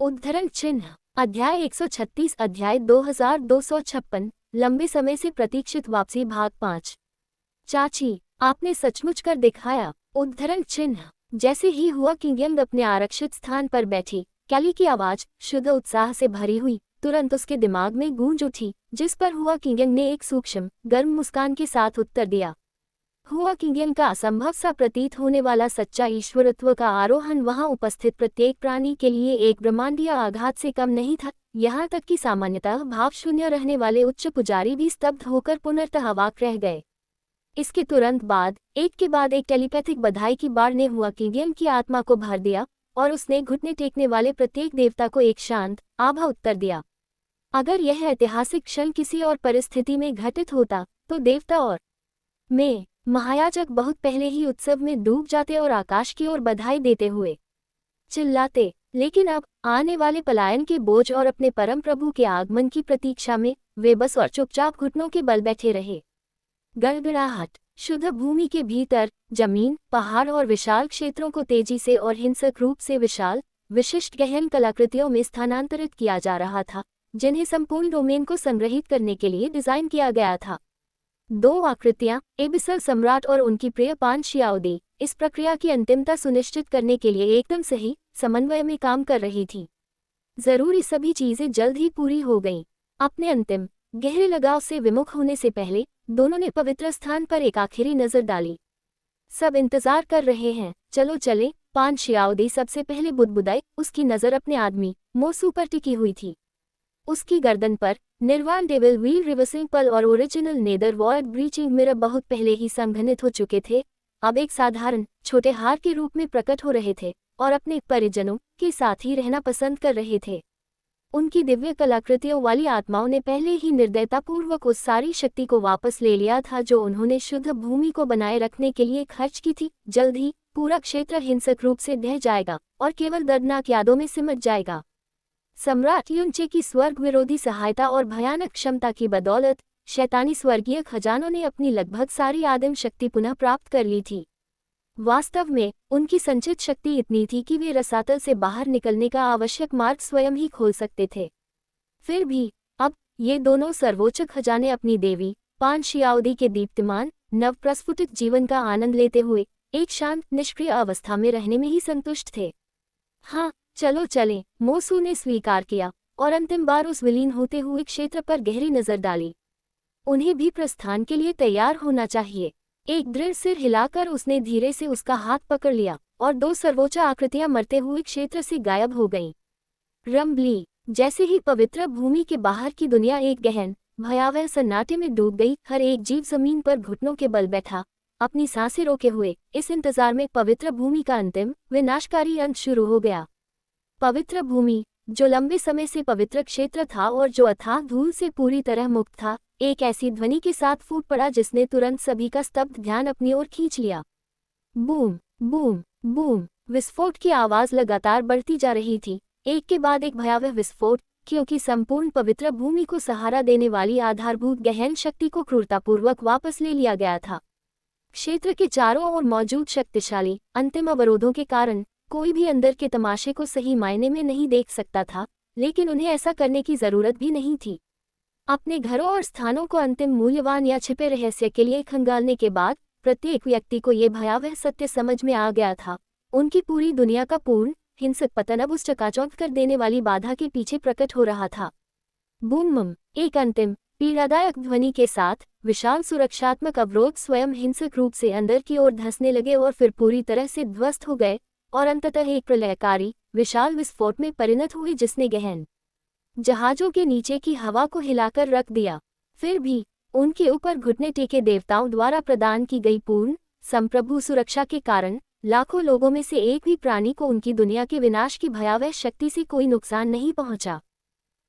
उद्धरण चिन्ह अध्याय 136 अध्याय 2256 लंबे समय से प्रतीक्षित वापसी भाग 5। चाची, आपने सचमुच कर दिखाया। उद्धरण चिन्ह जैसे ही हुआ किंग अपने आरक्षित स्थान पर बैठी, कैली की आवाज शुद्ध उत्साह से भरी हुई तुरंत उसके दिमाग में गूंज उठी, जिस पर हुआ किंग ने एक सूक्ष्म गर्म मुस्कान के साथ उत्तर दिया। हुआ किंग का असंभव सा प्रतीत होने वाला सच्चा ईश्वरत्व का आरोहण वहां उपस्थित प्रत्येक प्राणी के लिए एक ब्रह्मांडीय आघात से कम नहीं था। यहाँ तक कि सामान्यतः भावशून्य रहने वाले उच्च पुजारी भी स्तब्ध होकर पुनर्तः अवाक रह गए। इसके तुरंत बाद एक टेलीपैथिक बधाई की बाढ़ ने हुआ किंग की आत्मा को भर दिया और उसने घुटने टेकने वाले प्रत्येक देवता को एक शांत आभा उत्तर दिया। अगर यह ऐतिहासिक क्षण किसी और परिस्थिति में घटित होता तो देवता और मैं महायाजक बहुत पहले ही उत्सव में डूब जाते और आकाश की ओर बधाई देते हुए चिल्लाते, लेकिन अब आने वाले पलायन के बोझ और अपने परम प्रभु के आगमन की प्रतीक्षा में वे बस और चुपचाप घुटनों के बल बैठे रहे। गड़गड़ाहट शुद्ध भूमि के भीतर जमीन, पहाड़ और विशाल क्षेत्रों को तेजी से और हिंसक रूप से विशाल विशिष्ट गहन कलाकृतियों में स्थानांतरित किया जा रहा था, जिन्हें संपूर्ण डोमेन को संग्रहित करने के लिए डिजाइन किया गया था। दो आकृतियां, एबिसल सम्राट और उनकी प्रिय पान शियाओदी, इस प्रक्रिया की अंतिमता सुनिश्चित करने के लिए एकदम सही समन्वय में काम कर रही थी। जरूरी सभी चीजें जल्द ही पूरी हो गईं। अपने अंतिम गहरे लगाव से विमुख होने से पहले दोनों ने पवित्र स्थान पर एक आखिरी नजर डाली। सब इंतजार कर रहे हैं, चलो चले। पान शियाओदी सबसे पहले बुदबुदाई। उसकी नजर अपने आदमी मोसू पर टिकी हुई थी। उसकी गर्दन पर निर्वाण डेविल व्हील रिवर्सिंग पल और original nether ward breaching mirror बहुत पहले ही संघनित हो चुके थे, अब एक साधारण छोटे हार के रूप में प्रकट हो रहे थे और अपने परिजनों के साथ ही रहना पसंद कर रहे थे। उनकी दिव्य कलाकृतियों वाली आत्माओं ने पहले ही निर्दयतापूर्वक उस सारी शक्ति को वापस ले लिया था जो उन्होंने शुद्ध भूमि को बनाए रखने के लिए खर्च की थी। जल्द ही पूरा क्षेत्र हिंसक रूप से ढह जाएगा और केवल दर्दनाक यादों में सिमट जाएगा। सम्राट युनचे की स्वर्ग विरोधी सहायता और भयानक क्षमता की बदौलत शैतानी स्वर्गीय खजानों ने अपनी लगभग सारी आदिम शक्ति पुनः प्राप्त कर ली थी। वास्तव में उनकी संचित शक्ति इतनी थी कि वे रसातल से बाहर निकलने का आवश्यक मार्ग स्वयं ही खोल सकते थे। फिर भी अब ये दोनों सर्वोच्च खजाने अपनी देवी पान शियाओदी के दीप्तिमान नवप्रस्फुटित जीवन का आनंद लेते हुए एक शांत निष्क्रिय अवस्था में रहने में ही संतुष्ट थे। हाँ, चलो चलें, मोसू ने स्वीकार किया और अंतिम बार उस विलीन होते हुए क्षेत्र पर गहरी नजर डाली। उन्हें भी प्रस्थान के लिए तैयार होना चाहिए। एक दृढ़ सिर हिलाकर उसने धीरे से उसका हाथ पकड़ लिया और दो सर्वोच्च आकृतियां मरते हुए क्षेत्र से गायब हो गईं। रंबली जैसे ही पवित्र भूमि के बाहर की दुनिया एक गहन भयावह सन्नाटे में डूब गई, हर एक जीव जमीन पर घुटनों के बल बैठा, अपनी सांसें रोके हुए इस इंतजार में पवित्र भूमि का अंतिम विनाशकारी अंत शुरू हो गया। पवित्र भूमि, जो लंबे समय से पवित्र क्षेत्र था और जो अथाह धूल से पूरी तरह मुक्त था, एक ऐसी ध्वनि के साथ फूट पड़ा जिसने तुरंत सभी का स्तब्ध ध्यान अपनी ओर खींच लिया। बूम बूम बूम विस्फोट की आवाज लगातार बढ़ती जा रही थी, एक के बाद एक भयावह विस्फोट, क्योंकि संपूर्ण पवित्र भूमि को सहारा देने वाली आधारभूत गहन शक्ति को क्रूरतापूर्वक वापस ले लिया गया था। क्षेत्र के चारों ओर मौजूद शक्तिशाली अंतिम अवरोधों के कारण कोई भी अंदर के तमाशे को सही मायने में नहीं देख सकता था, लेकिन उन्हें ऐसा करने की जरूरत भी नहीं थी। अपने घरों और स्थानों को अंतिम मूल्यवान या छिपे रहस्य के लिए खंगालने के बाद प्रत्येक व्यक्ति को यह भयावह सत्य समझ में आ गया था, उनकी पूरी दुनिया का पूर्ण हिंसक पतन अब उस चकाचौंध कर देने वाली बाधा के पीछे प्रकट हो रहा था। बूम, एक अंतिम पीड़ादायक ध्वनि के साथ विशाल सुरक्षात्मक अवरोध स्वयं हिंसक रूप से अंदर की ओर धंसने लगे और फिर पूरी तरह से ध्वस्त हो गए और अंततः एक प्रलयकारी विशाल विस्फोट में परिणत हुए जिसने गहन जहाजों के नीचे की हवा को हिलाकर रख दिया। फिर भी उनके ऊपर घुटने टेके देवताओं द्वारा प्रदान की गई पूर्ण संप्रभु सुरक्षा के कारण लाखों लोगों में से एक भी प्राणी को उनकी दुनिया के विनाश की भयावह शक्ति से कोई नुकसान नहीं पहुंचा।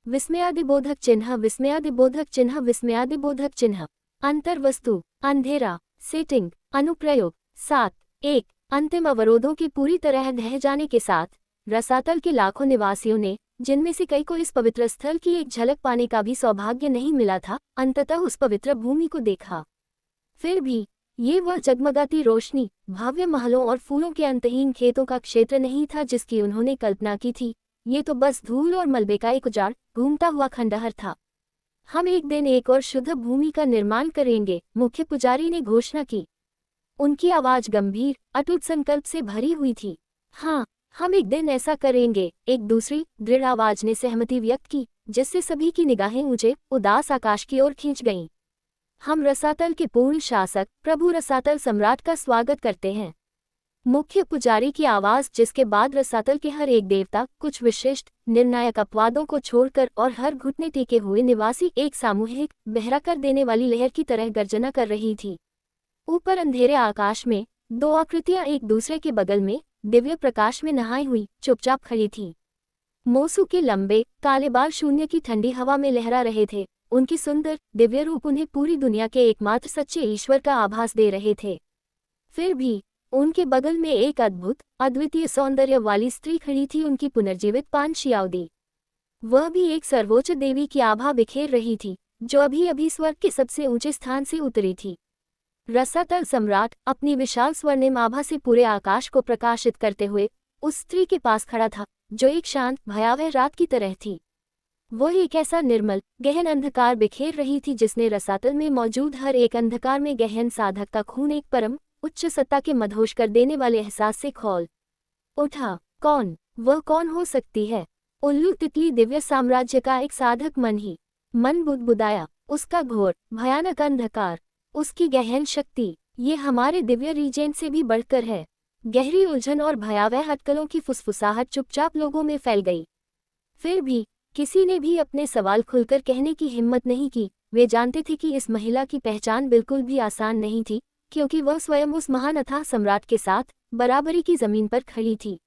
विस्मयादिबोधक चिन्ह विस्मयादिबोधक चिन्ह विस्मयादिबोधक चिन्ह अंतर्वस्तु अंधेरा सेटिंग अनुप्रयोग 7.1 अंतिम अवरोधों के पूरी तरह ढह जाने के साथ रसातल के लाखों निवासियों ने, जिनमें से कई को इस पवित्र स्थल की एक झलक पाने का भी सौभाग्य नहीं मिला था, अंततः उस पवित्र भूमि को देखा। फिर भी ये वह जगमगाती रोशनी, भव्य महलों और फूलों के अंतहीन खेतों का क्षेत्र नहीं था जिसकी उन्होंने कल्पना की थी। ये तो बस धूल और मलबे का एक उजाड़ घूमता हुआ खंडहर था। हम एक दिन एक और शुद्ध भूमि का निर्माण करेंगे, मुख्य पुजारी ने घोषणा की। उनकी आवाज गंभीर, अटूट संकल्प से भरी हुई थी। हाँ, हम एक दिन ऐसा करेंगे, एक दूसरी दृढ़ आवाज ने सहमति व्यक्त की, जिससे सभी की निगाहें ऊंचे उदास आकाश की ओर खींच गईं। हम रसातल के पूर्ण शासक प्रभु रसातल सम्राट का स्वागत करते हैं। मुख्य पुजारी की आवाज, जिसके बाद रसातल के हर एक देवता कुछ विशिष्ट निर्णायक अपवादों को छोड़कर और हर घुटने टेके हुए निवासी एक सामूहिक बहरा कर देने वाली लहर की तरह गर्जना कर रही थी। ऊपर अंधेरे आकाश में दो आकृतियां एक दूसरे के बगल में दिव्य प्रकाश में नहाई हुई चुपचाप खड़ी थीं। मोसू के लंबे काले बाल शून्य की ठंडी हवा में लहरा रहे थे। उनकी सुंदर दिव्य रूप उन्हें पूरी दुनिया के एकमात्र सच्चे ईश्वर का आभास दे रहे थे। फिर भी उनके बगल में एक अद्भुत अद्वितीय सौंदर्य वाली स्त्री खड़ी थी, उनकी पुनर्जीवित पान शियाओदी। वह भी एक सर्वोच्च देवी की आभा बिखेर रही थी, जो अभी अभी स्वर्ग के सबसे ऊंचे स्थान से उतरी थी। रसातल सम्राट अपनी विशाल स्वर्णिम आभा से पूरे आकाश को प्रकाशित करते हुए उस स्त्री के पास खड़ा था, जो एक शांत भयावह रात की तरह थी। वह एक ऐसा निर्मल गहन अंधकार बिखेर रही थी, जिसने रसातल में मौजूद हर एक अंधकार में गहन साधक का खून एक परम उच्च सत्ता के मदहोश कर देने वाले एहसास से खौल उठा। कौन? वह कौन हो सकती है? उल्लू तितली दिव्य साम्राज्य का एक साधक मन बुदबुदाया। उसका घोर भयानक अंधकार, उसकी गहन शक्ति, ये हमारे दिव्य रीजेंट से भी बढ़कर है। गहरी उलझन और भयावह अटकलों की फुसफुसाहट चुपचाप लोगों में फैल गई। फिर भी किसी ने भी अपने सवाल खुलकर कहने की हिम्मत नहीं की। वे जानते थे कि इस महिला की पहचान बिल्कुल भी आसान नहीं थी, क्योंकि वह स्वयं उस महान अथाह सम्राट के साथ बराबरी की जमीन पर खड़ी थी।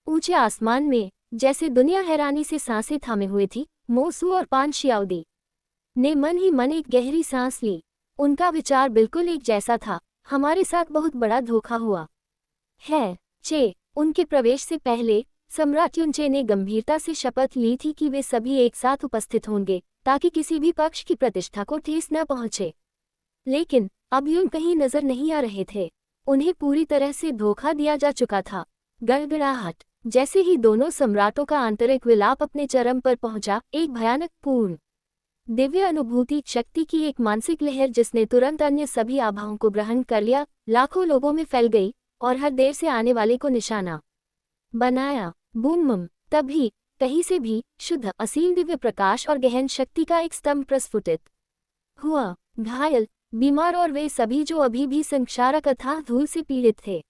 ऊंचे आसमान में जैसे दुनिया हैरानी से सांसें थामे हुए थी, मोसू और पान शियाओदी ने मन ही मन एक गहरी सांस ली। उनका विचार बिल्कुल एक जैसा था, हमारे साथ बहुत बड़ा धोखा हुआ है। चे उनके प्रवेश से पहले सम्राट युनचे ने गंभीरता से शपथ ली थी कि वे सभी एक साथ उपस्थित होंगे, ताकि किसी भी पक्ष की प्रतिष्ठा को ठेस न पहुंचे। लेकिन अब यूं कहीं नजर नहीं आ रहे थे। उन्हें पूरी तरह से धोखा दिया जा चुका था। गड़गड़ाहट। जैसे ही दोनों सम्राटों का आंतरिक विलाप अपने चरम पर पहुंचा, एक भयानक पूर्ण दिव्य अनुभूति शक्ति की एक मानसिक लहर, जिसने तुरंत अन्य सभी आभाओं को ग्रहण कर लिया, लाखों लोगों में फैल गई और हर देर से आने वाले को निशाना बनाया। बूम! तभी कहीं से भी शुद्ध असीम दिव्य प्रकाश और गहन शक्ति का एक स्तंभ प्रस्फुटित हुआ। घायल, बीमार और वे सभी जो अभी भी संक्षारक अथाह धूल से पीड़ित थे,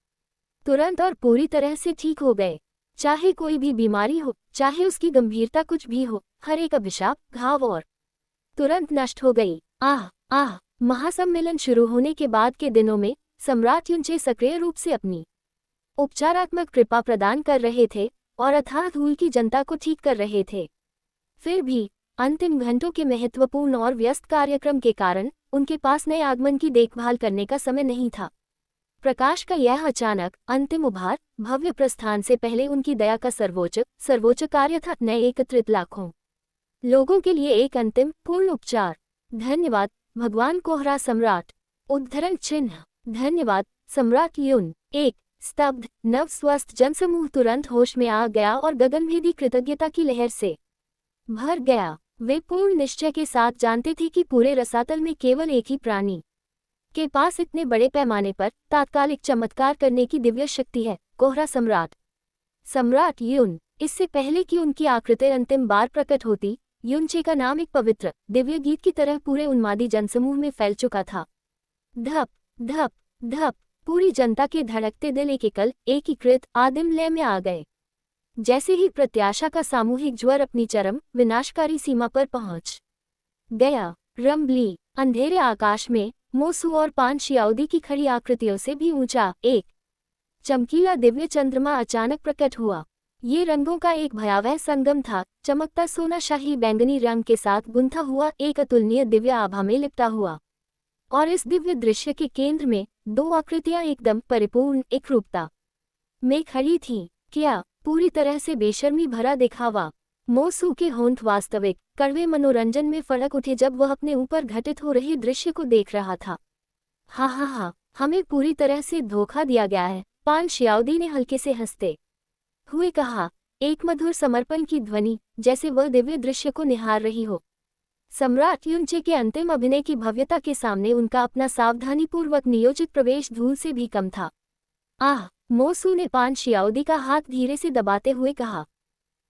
तुरंत और पूरी तरह से ठीक हो गए। चाहे कोई भी बीमारी हो, चाहे उसकी गंभीरता कुछ भी हो, हर एक अभिशाप, घाव और तुरंत नष्ट हो गई। आह! महासम्मेलन शुरू होने के बाद के दिनों में सम्राट युनचे सक्रिय रूप से अपनी उपचारात्मक कृपा प्रदान कर रहे थे और अथाह धूल की जनता को ठीक कर रहे थे। फिर भी अंतिम घंटों के महत्वपूर्ण और व्यस्त कार्यक्रम के कारण उनके पास नए आगमन की देखभाल करने का समय नहीं था। प्रकाश का यह अचानक अंतिम उभार, भव्य प्रस्थान से पहले उनकी दया का सर्वोच्च कार्य था। नए एकत्रित लाखों लोगों के लिए एक अंतिम पूर्ण उपचार। धन्यवाद भगवान कोहरा सम्राट। उद्धरण चिन्ह। धन्यवाद सम्राट युन। एक स्तब्ध नव स्वस्थ जनसमूह तुरंत होश में आ गया और गगनभेदी कृतज्ञता की लहर से भर गया। वे पूर्ण निश्चय के साथ जानते थे कि पूरे रसातल में केवल एक ही प्राणी के पास इतने बड़े पैमाने पर तात्कालिक चमत्कार करने की दिव्य शक्ति है, कोहरा सम्राट। सम्राट युन। इससे पहले कि उनकी आकृति अंतिम बार प्रकट होती, युनचे का नाम एक पवित्र दिव्य गीत की तरह पूरे उन्मादी जनसमूह में फैल चुका था। धप धप धप पूरी जनता के धड़कते दिल एकीकृत आदिम लय में आ गए। जैसे ही प्रत्याशा का सामूहिक ज्वर अपनी चरम विनाशकारी सीमा पर पहुंच गया, रंबली अंधेरे आकाश में मोसू और पान शियाओदी की खड़ी आकृतियों से भी ऊंचा एक चमकीला दिव्य चंद्रमा अचानक प्रकट हुआ। ये रंगों का एक भयावह संगम था, चमकता सोना शाही बैंगनी रंग के साथ गुंथा हुआ एक अतुलनीय दिव्य आभा में लिपटा हुआ। और इस दिव्य दृश्य के केंद्र में दो आकृतियां एकदम परिपूर्ण एकरूपता में खड़ी थीं। क्या पूरी तरह से बेशर्मी भरा दिखावा। मोसू के होंठ वास्तविक कड़वे मनोरंजन में फड़क उठे जब वह अपने ऊपर घटित हो रहे दृश्य को देख रहा था। हा, हमें पूरी तरह से धोखा दिया गया है, पान शियाओदी ने हल्के से हंसते हुए कहा। एक मधुर समर्पण की ध्वनि, जैसे वह दिव्य दृश्य को निहार रही हो। सम्राट युनचे के अंतिम अभिनय की भव्यता के सामने उनका अपना सावधानीपूर्वक नियोजित प्रवेश धूल से भी कम था। आह, मो सू ने पान शियाओदी का हाथ धीरे से दबाते हुए कहा।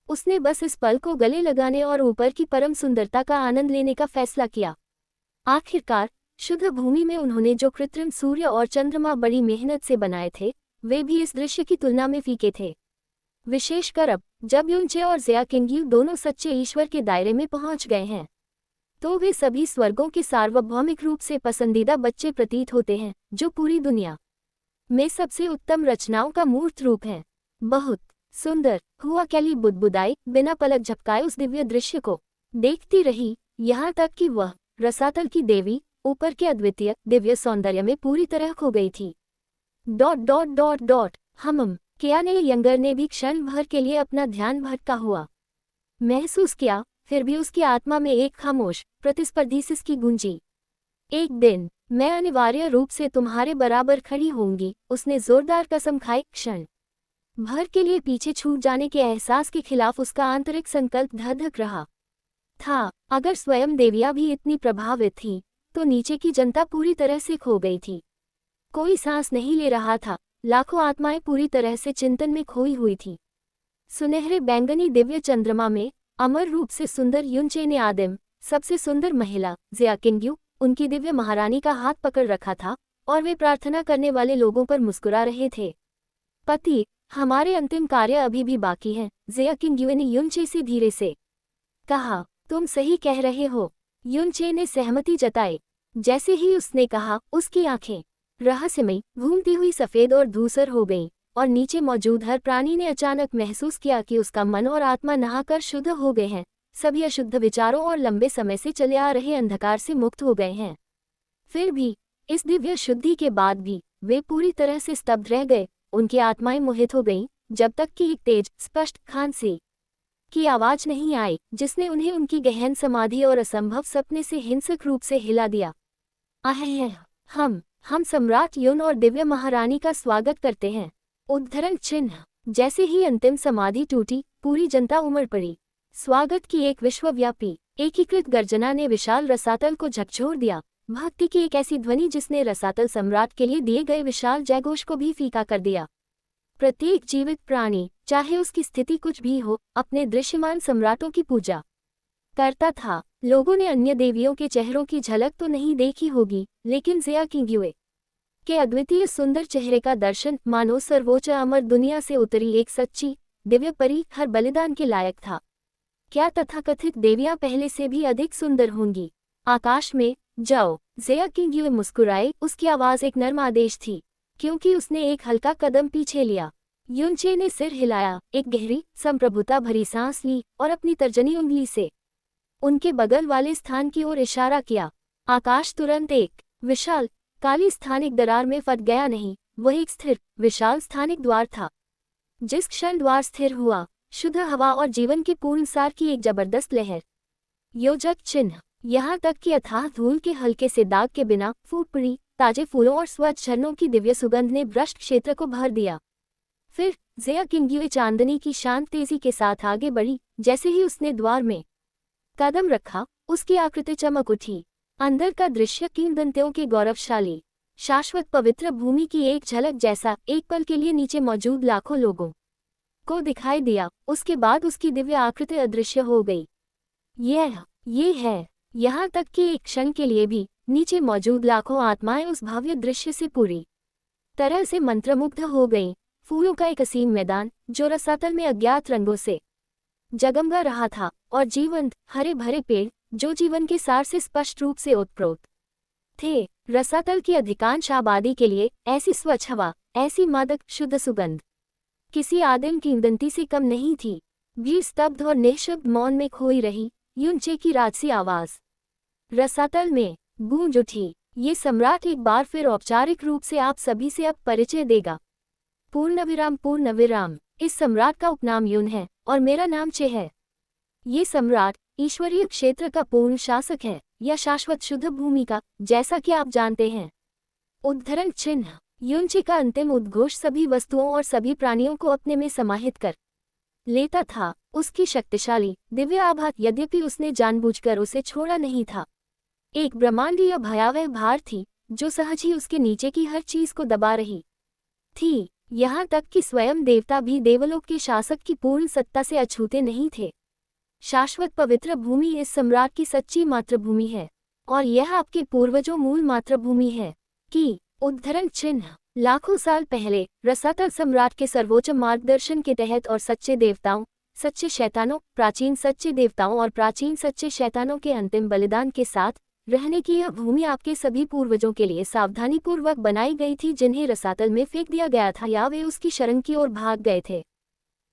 उसने बस इस पल को गले लगाने और ऊपर की परम सुंदरता का आनंद लेने का फैसला किया। आखिरकार शुद्ध भूमि में उन्होंने जो कृत्रिम सूर्य और चंद्रमा बड़ी मेहनत से बनाए थे, वे भी इस दृश्य की तुलना में फीके थे। विशेषकर अब जब युनचे और ज़िया किंग्यू दोनों सच्चे ईश्वर के दायरे में पहुंच गए हैं, तो वे सभी स्वर्गों के सार्वभौमिक रूप से पसंदीदा बच्चे प्रतीत होते हैं, जो पूरी दुनिया में सबसे उत्तम रचनाओं का मूर्त रूप हैं। बहुत सुंदर, हुआ कैली बुदबुदाई, बिना पलक झपकाए उस दिव्य दृश्य को देखती रही, यहाँ तक कि वह रसातल की देवी ऊपर के अद्वितीय दिव्य सौंदर्य में पूरी तरह खो गई थी। कियाने यंगर ने भी क्षण भर के लिए अपना ध्यान भटका हुआ महसूस किया, फिर भी उसकी आत्मा में एक खामोश प्रतिस्पर्धी सिसकी गूंजी। एक दिन मैं अनिवार्य रूप से तुम्हारे बराबर खड़ी होंगी, उसने जोरदार कसम खाई। क्षण भर के लिए पीछे छूट जाने के एहसास के खिलाफ उसका आंतरिक संकल्प धधक रहा था। अगर स्वयं देवियां भी इतनी प्रभावित थीं, तो नीचे की जनता पूरी तरह से खो गई थी। कोई सांस नहीं ले रहा था, लाखों आत्माएं पूरी तरह से चिंतन में खोई हुई थी। सुनहरे बैंगनी दिव्य चंद्रमा में अमर रूप से सुंदर युनचे ने आदिम सबसे सुंदर महिला ज़िया किंग्यू, उनकी दिव्य महारानी का हाथ पकड़ रखा था, और वे प्रार्थना करने वाले लोगों पर मुस्कुरा रहे थे। पति, हमारे अंतिम कार्य अभी भी बाकी हैं, ज़िया किंग्यू ने युनचे से धीरे से कहा। तुम सही कह रहे हो, युनचे ने सहमति जताई। जैसे ही उसने कहा, उसकी आंखें रहस्यमयी घूमती हुई सफेद और धूसर हो गईं, और नीचे मौजूद हर प्राणी ने अचानक महसूस किया कि उसका मन और आत्मा नहाकर शुद्ध हो गए हैं, सभी अशुद्ध विचारों और लंबे समय से चले आ रहे अंधकार से मुक्त हो गए हैं। फिर भी इस दिव्य शुद्धि के बाद भी वे पूरी तरह से स्तब्ध रह गए। उनकी आत्माएं मोहित हो गईं, जब तक कि एक तेज स्पष्ट खांसी की आवाज नहीं आई, जिसने उन्हें उनकी गहन समाधि और असंभव सपने से हिंसक रूप से हिला दिया। हम सम्राट युन और दिव्य महारानी का स्वागत करते हैं। उद्धरण चिन्ह। जैसे ही अंतिम समाधि टूटी, पूरी जनता उमड़ पड़ी। स्वागत की एक विश्वव्यापी एकीकृत गर्जना ने विशाल रसातल को झकझोर दिया। भक्ति की एक ऐसी ध्वनि जिसने रसातल सम्राट के लिए दिए गए विशाल जयघोष को भी फीका कर दिया। प्रत्येक जीवित प्राणी, चाहे उसकी स्थिति कुछ भी हो, अपने दृश्यमान सम्राटों की पूजा करता था। लोगों ने अन्य देवियों के चेहरों की झलक तो नहीं देखी होगी, लेकिन ज़िया किंग्यू के अद्वितीय सुंदर चेहरे का दर्शन मानो सर्वोच्च अमर दुनिया से उतरी एक सच्ची दिव्य परी हर बलिदान के लायक था। क्या तथाकथित देवियां पहले से भी अधिक सुंदर होंगी? आकाश में जाओ, ज़िया किंग्यू मुस्कुराए। उसकी आवाज एक नर्म आदेश थी, क्योंकि उसने एक हल्का कदम पीछे लिया। युनचे ने सिर हिलाया, एक गहरी संप्रभुता भरी सांस ली और अपनी तर्जनी उंगली से उनके बगल वाले स्थान की ओर इशारा किया। आकाश तुरंत एक विशाल काली स्थानिक दरार में फट गया। नहीं, वह एक स्थिर विशाल स्थानिक द्वार था। जिस क्षण द्वार स्थिर हुआ, शुद्ध हवा और जीवन के पूर्ण सार की एक जबरदस्त लहर योजक चिन्ह, यहाँ तक कि अथाह धूल के हल्के से दाग के बिना फूट पड़ी ताजे फूलों और स्वच्छ झरनों की दिव्य सुगंध ने भ्रष्ट क्षेत्र को भर दिया। फिर ज़िया किंग्यू चांदनी की शांत तेजी के साथ आगे बढ़ी। जैसे ही उसने द्वार में कदम रखा, उसकी आकृति चमक उठी। अंदर का दृश्य किंवदंतियों के गौरवशाली शाश्वत पवित्र भूमि की एक झलक जैसा एक पल के लिए नीचे मौजूद लाखों लोगों को दिखाई दिया। उसके बाद उसकी दिव्य आकृति अदृश्य हो गई। ये है, यहाँ तक कि एक क्षण के लिए भी नीचे मौजूद लाखों आत्माएं उस भव्य दृश्य से पूरी तरह से मंत्रमुग्ध हो गईं। फूलों का एक असीम मैदान जो रसातल में अज्ञात रंगों से जगमगा रहा था, और जीवंत हरे भरे पेड़ जो जीवन के सार से स्पष्ट रूप से ओतप्रोत थे। रसातल की अधिकांश आबादी के लिए ऐसी स्वच्छ हवा, ऐसी मादक शुद्ध सुगंध किसी आदिम किंवदंती से कम नहीं थी। भीड़ स्तब्ध और निःशब्द मौन में खोई रही। युनचे की राजसी आवाज रसातल में गूंज उठी। ये सम्राट एक बार फिर औपचारिक रूप से आप सभी से अब परिचय देगा। पूर्ण विराम। इस सम्राट का उपनाम युन है और मेरा नाम चे है। ये सम्राट ईश्वरीय क्षेत्र का पूर्ण शासक है, या शाश्वत शुद्ध भूमि का, जैसा कि आप जानते हैं। उद्धरण चिन्ह। युनचे का अंतिम उद्घोष सभी वस्तुओं और सभी प्राणियों को अपने में समाहित कर लेता था। उसकी शक्तिशाली दिव्य आभा, यद्यपि उसने जानबूझकर उसे छोड़ा नहीं था, एक ब्रह्मांडीय भयावह भार थी जो सहज ही उसके नीचे की हर चीज को दबा रही थी। यहाँ तक कि स्वयं देवता भी देवलोक के शासक की पूर्ण सत्ता से अछूते नहीं थे। शाश्वत पवित्र भूमि इस सम्राट की सच्ची मातृभूमि है, और यह आपके पूर्वजों मूल मातृभूमि है। कि उद्धरण चिन्ह लाखों साल पहले रसातल सम्राट के सर्वोच्च मार्गदर्शन के तहत और सच्चे देवताओं, सच्चे शैतानों, प्राचीन सच्चे देवताओं और प्राचीन सच्चे शैतानों के अंतिम बलिदान के साथ रहने की यह भूमि आपके सभी पूर्वजों के लिए सावधानीपूर्वक बनाई गई थी, जिन्हें रसातल में फेंक दिया गया था या वे उसकी शरण की ओर भाग गए थे।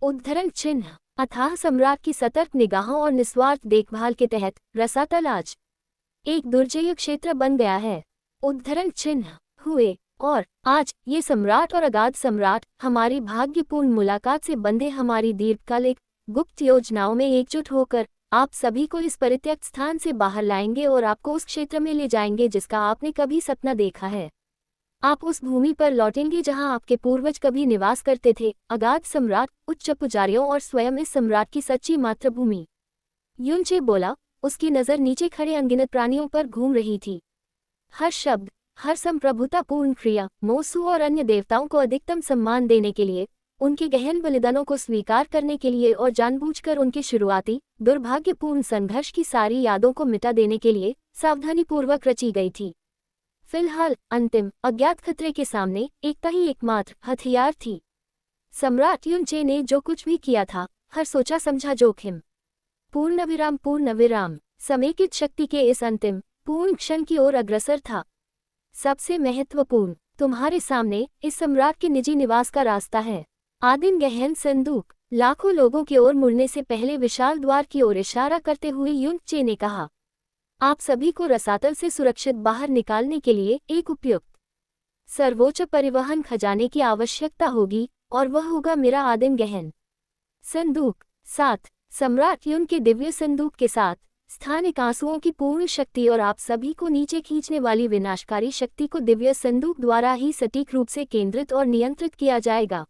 उद्धरण चिन्ह अथाह सम्राट की सतर्क निगाहों और निस्वार्थ देखभाल के तहत रसातल आज एक दुर्जय क्षेत्र बन गया है। उद्धरण चिन्ह हुए और आज ये सम्राट और अगाध सम्राट हमारी भाग्यपूर्ण मुलाकात से बंधे हमारी दीर्घकालिक गुप्त योजनाओं में एकजुट होकर आप सभी को इस परित्यक्त स्थान से बाहर लाएंगे और आपको उस क्षेत्र में ले जाएंगे जिसका आपने कभी सपना देखा है। आप उस भूमि पर लौटेंगे जहां आपके पूर्वज कभी निवास करते थे, अगाध सम्राट, उच्च पुजारियों और स्वयं इस सम्राट की सच्ची मातृभूमि। युनचे बोला, उसकी नज़र नीचे खड़े अनगिनत प्राणियों पर घूम रही थी। हर शब्द, हर संप्रभुतापूर्ण क्रिया, मोसू और अन्य देवताओं को अधिकतम सम्मान देने के लिए, उनके गहन बलिदानों को स्वीकार करने के लिए और जानबूझकर उनके शुरुआती दुर्भाग्यपूर्ण संघर्ष की सारी यादों को मिटा देने के लिए सावधानीपूर्वक रची गई थी। फिलहाल अंतिम अज्ञात खतरे के सामने एकता ही एकमात्र हथियार थी। सम्राट युनचे ने जो कुछ भी किया था, हर सोचा समझा जोखिम पूर्ण विराम समेकित शक्ति के इस अंतिम पूर्ण क्षण की ओर अग्रसर था। सबसे महत्वपूर्ण, तुम्हारे सामने इस सम्राट के निजी निवास का रास्ता है। आदिम गहन संदूक। लाखों लोगों की ओर मुड़ने से पहले विशाल द्वार की ओर इशारा करते हुए युनचे ने कहा, आप सभी को रसातल से सुरक्षित बाहर निकालने के लिए एक उपयुक्त सर्वोच्च परिवहन खजाने की आवश्यकता होगी, और वह होगा मेरा आदिम गहन संदूक। 7 सम्राट युन के दिव्य संदूक के साथ स्थानिक आंसुओं की पूर्ण शक्ति और आप सभी को नीचे खींचने वाली विनाशकारी शक्ति को दिव्य संदूक द्वारा ही सटीक रूप से केंद्रित और नियंत्रित किया जाएगा।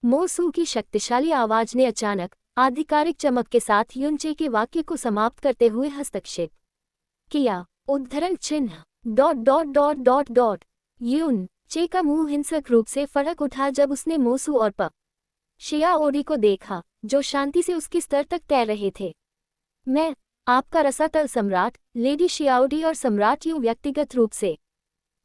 मोसू की शक्तिशाली आवाज ने अचानक आधिकारिक चमक के साथ युनचे के वाक्य को समाप्त करते हुए हस्तक्षेप किया। उद्धरण चिन्ह युन चे का मुंह हिंसक रूप से फड़क उठा जब उसने मोसू और प शियाओडी को देखा, जो शांति से उसके स्तर तक तैर रहे थे। मैं आपका रसातल सम्राट लेडी शियाओडी और सम्राट यू व्यक्तिगत रूप से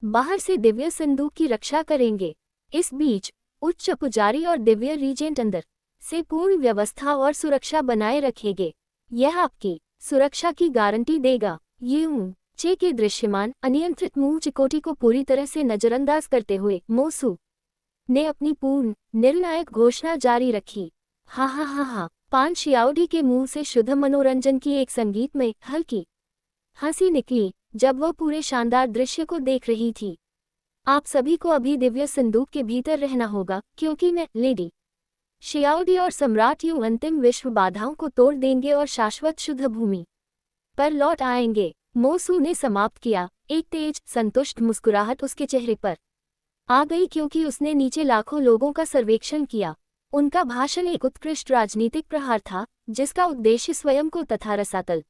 बाहर से दिव्य संदूक की रक्षा करेंगे। इस बीच उच्च पुजारी और दिव्य रीजेंट अंदर से पूर्ण व्यवस्था और सुरक्षा बनाए रखेंगे। यह आपकी सुरक्षा की गारंटी देगा। युन चे के दृश्यमान अनियंत्रित मुंह चिकोटी को पूरी तरह से नजरअंदाज करते हुए मोसू ने अपनी पूर्ण निर्णायक घोषणा जारी रखी। हा हा हा हा। पान शियाओडी के मुंह से शुद्ध मनोरंजन की एक संगीतमय हल्की हंसी निकली जब वह पूरे शानदार दृश्य को देख रही थी। आप सभी को अभी दिव्य संदूक के भीतर रहना होगा, क्योंकि मैं लेडी शियाओडी और सम्राट यू अंतिम विश्व बाधाओं को तोड़ देंगे और शाश्वत शुद्ध भूमि पर लौट आएंगे। मोसू ने समाप्त किया। एक तेज संतुष्ट मुस्कुराहट उसके चेहरे पर आ गई, क्योंकि उसने नीचे लाखों लोगों का सर्वेक्षण किया। उनका भाषण एक उत्कृष्ट राजनीतिक प्रहार था, जिसका उद्देश्य स्वयं को तथा रसातल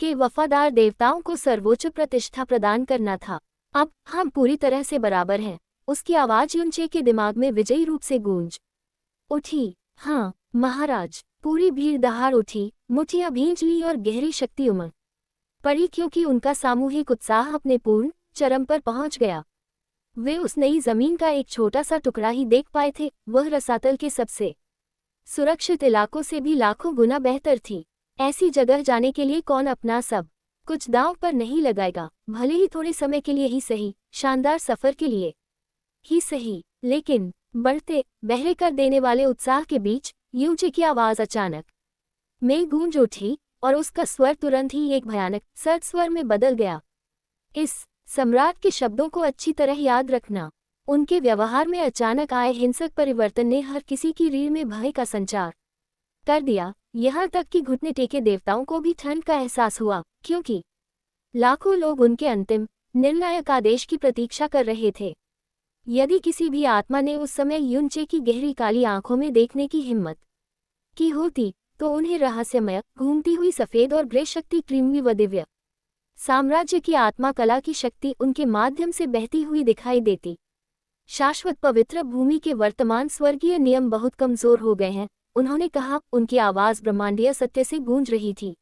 के वफादार देवताओं को सर्वोच्च प्रतिष्ठा प्रदान करना था। अब हम पूरी तरह से बराबर हैं। उसकी आवाज युनचे के दिमाग में विजयी रूप से गूंज उठी। हाँ महाराज। पूरी भीड़ दहाड़ उठी, मुठियां भींच ली और गहरी शक्ति उमड़ पड़ी, क्योंकि उनका सामूहिक उत्साह अपने पूर्ण चरम पर पहुंच गया। वे उस नई जमीन का एक छोटा सा टुकड़ा ही देख पाए थे। वह रसातल के सबसे सुरक्षित इलाकों से भी लाखों गुना बेहतर थी। ऐसी जगह जाने के लिए कौन अपना सब कुछ दांव पर नहीं लगाएगा, भले ही थोड़े समय के लिए ही सही, शानदार सफर के लिए ही सही। लेकिन बढ़ते बहरे कर देने वाले उत्साह के बीच युनचे की आवाज अचानक में गूंज उठी और उसका स्वर तुरंत ही एक भयानक सर्द स्वर में बदल गया। इस सम्राट के शब्दों को अच्छी तरह याद रखना। उनके व्यवहार में अचानक आए हिंसक परिवर्तन ने हर किसी की रीढ़ में भय का संचार कर दिया। यहाँ तक कि घुटने टेके देवताओं को भी ठंड का एहसास हुआ, क्योंकि लाखों लोग उनके अंतिम निर्णायक आदेश की प्रतीक्षा कर रहे थे। यदि किसी भी आत्मा ने उस समय युनचे की गहरी काली आंखों में देखने की हिम्मत की होती तो उन्हें रहस्यमय घूमती हुई सफेद और ग्रे शक्ति क्रीमी व दिव्य साम्राज्य की आत्मा कला की शक्ति उनके माध्यम से बहती हुई दिखाई देती। शाश्वत पवित्र भूमि के वर्तमान स्वर्गीय नियम बहुत कमजोर हो गए हैं, उन्होंने कहा। उनकी आवाज ब्रह्मांडीय सत्य से गूंज रही थी।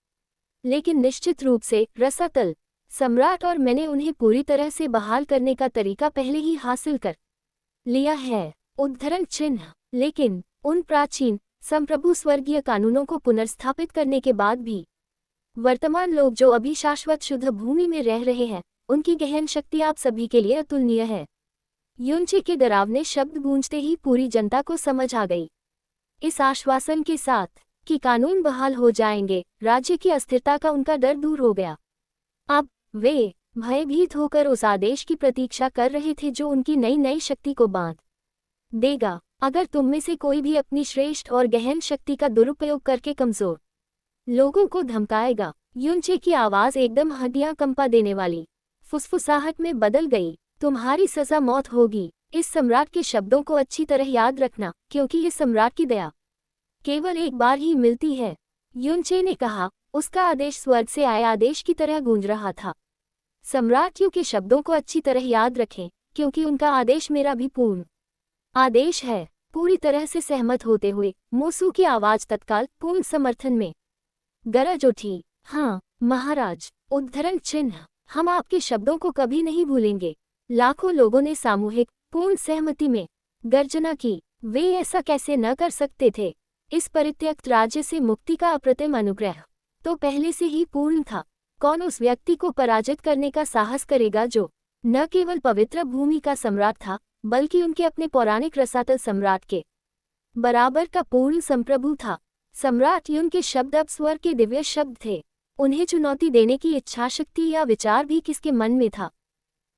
लेकिन निश्चित रूप से रसातल सम्राट और मैंने उन्हें पूरी तरह से बहाल करने का तरीका पहले ही हासिल कर लिया है। उद्धरण चिन्ह। लेकिन उन प्राचीन संप्रभु स्वर्गीय कानूनों को पुनर्स्थापित करने के बाद भी वर्तमान लोग जो अभी शाश्वत शुद्ध भूमि में रह रहे हैं, उनकी गहन शक्ति आप सभी के लिए अतुलनीय है। युनचे के डरावने शब्द गूंजते ही पूरी जनता को समझ आ गई। इस आश्वासन के साथ कि कानून बहाल हो जाएंगे, राज्य की अस्थिरता का उनका डर दूर हो गया। अब वे भयभीत होकर उस आदेश की प्रतीक्षा कर रहे थे जो उनकी नई नई शक्ति को बांध देगा। अगर तुम में से कोई भी अपनी श्रेष्ठ और गहन शक्ति का दुरुपयोग करके कमजोर लोगों को धमकाएगा। युनचे की आवाज एकदम हड्डियां कंपा देने वाली फुसफुसाहट में बदल गई। तुम्हारी सजा मौत होगी। इस सम्राट के शब्दों को अच्छी तरह याद रखना, क्योंकि इस सम्राट की दया केवल एक बार ही मिलती है। युनचे ने कहा। उसका आदेश स्वर्ग से आए आदेश की तरह गूंज रहा था। सम्राट यू के शब्दों को अच्छी तरह याद रखें, क्योंकि उनका आदेश मेरा भी पूर्ण आदेश है। पूरी तरह से सहमत होते हुए मोसू की आवाज तत्काल पूर्ण समर्थन में गरज उठी। हाँ महाराज। उद्धरण चिन्ह। हम आपके शब्दों को कभी नहीं भूलेंगे। लाखों लोगों ने सामूहिक पूर्ण सहमति में गर्जना की। वे ऐसा कैसे न कर सकते थे। इस परित्यक्त राज्य से मुक्ति का अप्रतिम अनुग्रह तो पहले से ही पूर्ण था। कौन उस व्यक्ति को पराजित करने का साहस करेगा जो न केवल पवित्र भूमि का सम्राट था, बल्कि उनके अपने पौराणिक रसातल सम्राट के बराबर का पूर्ण संप्रभु था। सम्राट युन के शब्द अब स्वर के दिव्य शब्द थे। उन्हें चुनौती देने की इच्छाशक्ति या विचार भी किसके मन में था।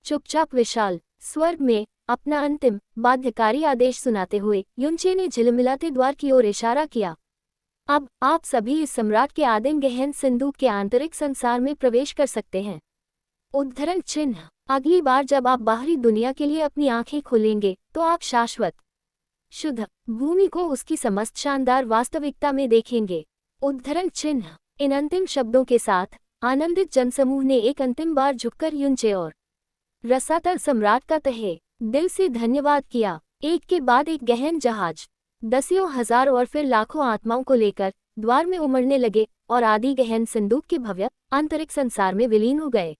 चुपचाप विशाल स्वर्ग में अपना अंतिम बाध्यकारी आदेश सुनाते हुए युनचे ने झिलमिलाते द्वार की ओर इशारा किया। अब आप सभी इस सम्राट के आदिम गहन सिंदूक के आंतरिक संसार में प्रवेश कर सकते हैं। उद्धरण चिन्ह। अगली बार जब आप बाहरी दुनिया के लिए अपनी आंखें खोलेंगे, तो आप शाश्वत शुद्ध भूमि को उसकी समस्त शानदार वास्तविकता में देखेंगे। उद्धरण चिन्ह। इन अंतिम शब्दों के साथ आनंदित जनसमूह ने एक अंतिम बार झुककर युनचे और रसातल सम्राट का तहे दिल से धन्यवाद किया। एक के बाद एक गहन जहाज दसियों हजार और फिर लाखों आत्माओं को लेकर द्वार में उमड़ने लगे और आदि गहन सिंदूक के भव्य आंतरिक संसार में विलीन हो गए।